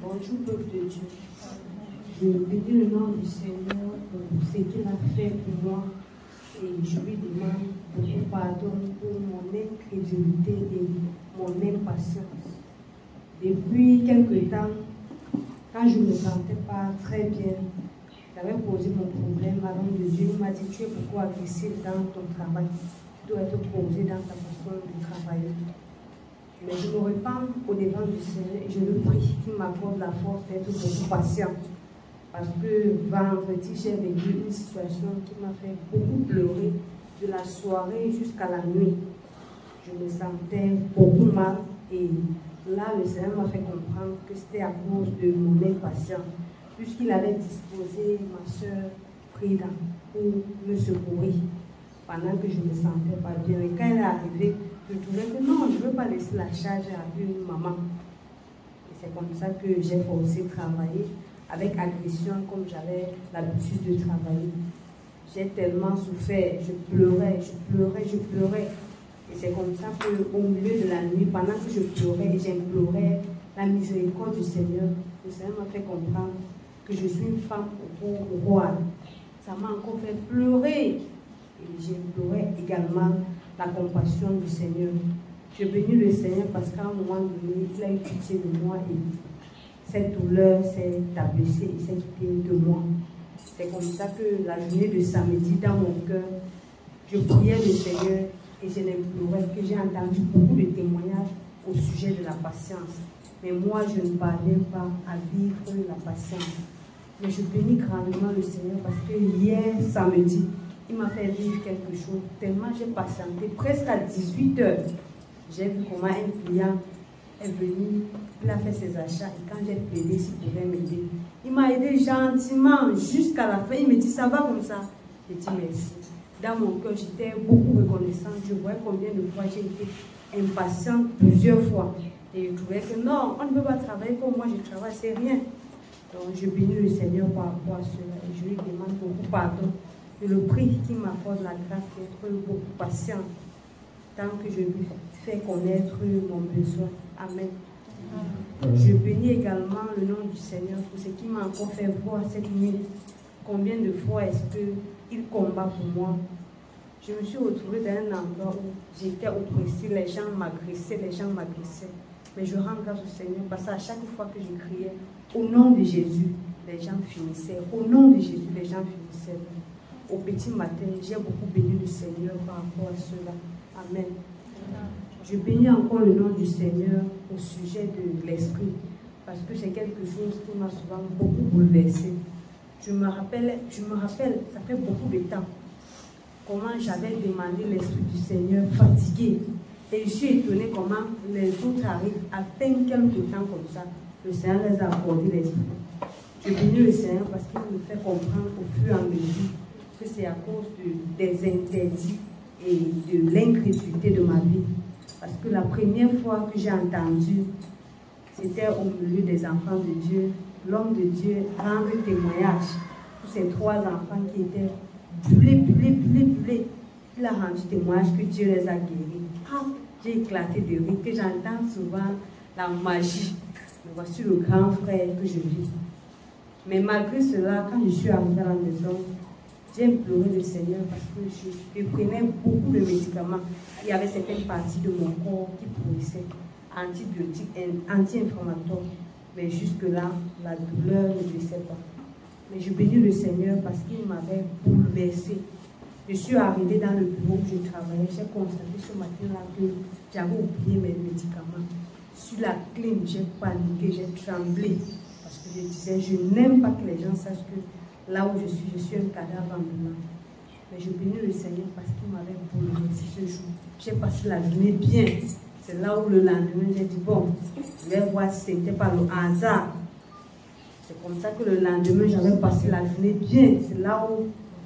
Bonjour peuple de Dieu. Je bénis le nom du Seigneur pour ce qu'il a fait pour moi et je lui demande beaucoup pardon pour mon incrédulité et mon impatience. Depuis quelque temps, quand je ne me sentais pas très bien, j'avais posé mon problème à l'homme de Dieu. Il m'a dit: tu es beaucoup agressif dans ton travail, tu dois être posé dans ta façon de travailler. Mais je me repens au devant du Seigneur et je le prie qu'il m'accorde la force d'être beaucoup patient. Parce que vendredi, j'ai vécu une situation qui m'a fait beaucoup pleurer de la soirée jusqu'à la nuit. Je me sentais beaucoup mal et là, le Seigneur m'a fait comprendre que c'était à cause de mon impatience, puisqu'il avait disposé ma soeur Frida pour me secourir pendant que je ne me sentais pas bien. Et quand elle est arrivée, je trouvais que non, je ne veux pas laisser la charge à une maman. Et c'est comme ça que j'ai forcé de travailler avec agression comme j'avais l'habitude de travailler. J'ai tellement souffert, je pleurais. Et c'est comme ça qu'au milieu de la nuit, pendant que je pleurais et j'implorais la miséricorde du Seigneur, le Seigneur m'a fait comprendre que je suis une femme au roi. Ça m'a encore fait pleurer. Et j'implorais également la compassion du Seigneur. Je bénis le Seigneur parce qu'à un moment donné, il a eu pitié de moi et cette douleur s'est abaissée et s'est quittée de moi. C'est comme ça que la journée de samedi, dans mon cœur, je priais le Seigneur et je l'implorais, que j'ai entendu beaucoup de témoignages au sujet de la patience. Mais moi, je ne parviens pas à vivre la patience. Mais je bénis grandement le Seigneur parce que hier, samedi, il m'a fait vivre quelque chose. Tellement j'ai patienté, presque à 18 h. J'ai vu comment un client est venu, il a fait ses achats et quand j'ai plaidé s'il pouvait m'aider, il m'a aidé gentiment jusqu'à la fin. Il me dit: ça va comme ça? J'ai dit merci. Dans mon cœur, j'étais beaucoup reconnaissante. Je voyais combien de fois j'ai été impatiente plusieurs fois. Et je trouvais que non, on ne peut pas travailler comme moi je travaille, c'est rien. Donc je bénis le Seigneur par rapport à cela et je lui demande beaucoup pardon. Je le prie qu'il m'accorde la grâce d'être beaucoup patient tant que je lui fais connaître mon besoin. Amen. Je bénis également le nom du Seigneur pour ce qui m'a encore fait voir cette nuit. Combien de fois est-ce qu'il combat pour moi? Je me suis retrouvée dans un endroit où j'étais oppressée, les gens m'agressaient. Mais je rends grâce au Seigneur parce qu'à chaque fois que je criais au nom de Jésus, les gens finissaient. Au nom de Jésus, les gens finissaient. Au petit matin, j'ai beaucoup béni le Seigneur par rapport à cela. Amen. Je bénis encore le nom du Seigneur au sujet de l'esprit, parce que c'est quelque chose qui m'a souvent beaucoup bouleversée. Je me rappelle, ça fait beaucoup de temps, comment j'avais demandé l'esprit du Seigneur fatigué. Et je suis étonnée comment les autres arrivent à peine quelques temps comme ça. Le Seigneur les a accordé l'esprit. Je bénis le Seigneur parce qu'il me fait comprendre au fur et à mesure que c'est à cause des interdits et de l'incrédulité de ma vie. Parce que la première fois que j'ai entendu, c'était au milieu des enfants de Dieu, l'homme de Dieu rendre témoignage pour ces 3 enfants qui étaient brûlés. Il a rendu témoignage que Dieu les a guéris. Ah, j'ai éclaté de rire, que j'entends souvent la magie. Mais voici le grand frère que je vis. Mais malgré cela, quand je suis arrivée à la maison, j'ai imploré le Seigneur parce que je prenais beaucoup de médicaments. Il y avait certaines parties de mon corps qui pourrissaient, antibiotiques, anti-inflammatoires. Mais jusque-là, la douleur ne laissait pas. Mais je bénis le Seigneur parce qu'il m'avait bouleversée. Je suis arrivée dans le bureau où je travaillais. J'ai constaté ce matin-là que j'avais oublié mes médicaments. Sur la clim, j'ai paniqué, j'ai tremblé. Parce que je disais, je n'aime pas que les gens sachent que là où je suis un cadavre ambulant. Mais je bénis le Seigneur parce qu'il m'avait bouleversé ce jour. J'ai passé la journée bien. C'est là où le lendemain, j'ai dit, bon, je vais voir si ce n'était pas le hasard. C'est comme ça que le lendemain, j'avais passé la journée bien. C'est là où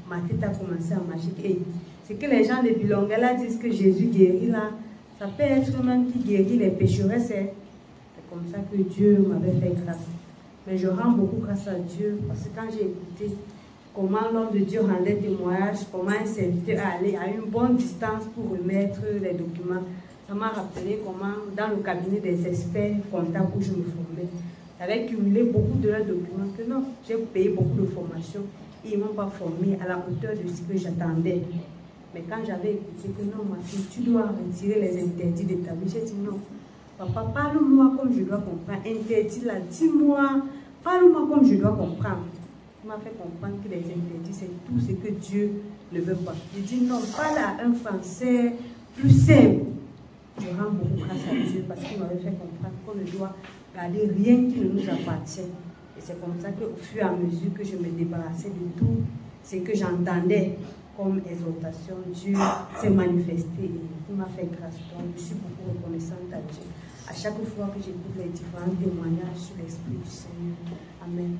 ma tête a commencé à marcher. Et c'est que les gens de Bilongala disent que Jésus guérit là. Ça peut être même qui guérit les pécheresses. C'est comme ça que Dieu m'avait fait grâce. Mais je rends beaucoup grâce à Dieu parce que quand j'ai écouté comment l'homme de Dieu rendait témoignage, comment un serviteur allait à une bonne distance pour remettre les documents, ça m'a rappelé comment dans le cabinet des experts comptables où je me formais, il J'avais cumulé beaucoup de leurs documents que non, j'ai payé beaucoup de formations et ils ne m'ont pas formé à la hauteur de ce que j'attendais. Mais quand j'avais écouté que non, ma fille, tu dois retirer les interdits de ta vie, j'ai dit non. Papa, parle-moi comme je dois comprendre. Interdit là, dis-moi, parle-moi comme je dois comprendre. Il m'a fait comprendre que les interdits, c'est tout ce que Dieu ne veut pas. Je dis non, parle à un Français plus simple. Je rends beaucoup grâce à Dieu parce qu'il m'avait fait comprendre qu'on ne doit garder rien qui ne nous appartient. Et c'est comme ça qu'au fur et à mesure que je me débarrassais de tout ce que j'entendais comme exhortation, Dieu s'est manifesté et il m'a fait grâce. Donc je suis beaucoup reconnaissante à Dieu. À chaque fois que j'écoute les différents témoignages sur l'Esprit du Seigneur. Amen.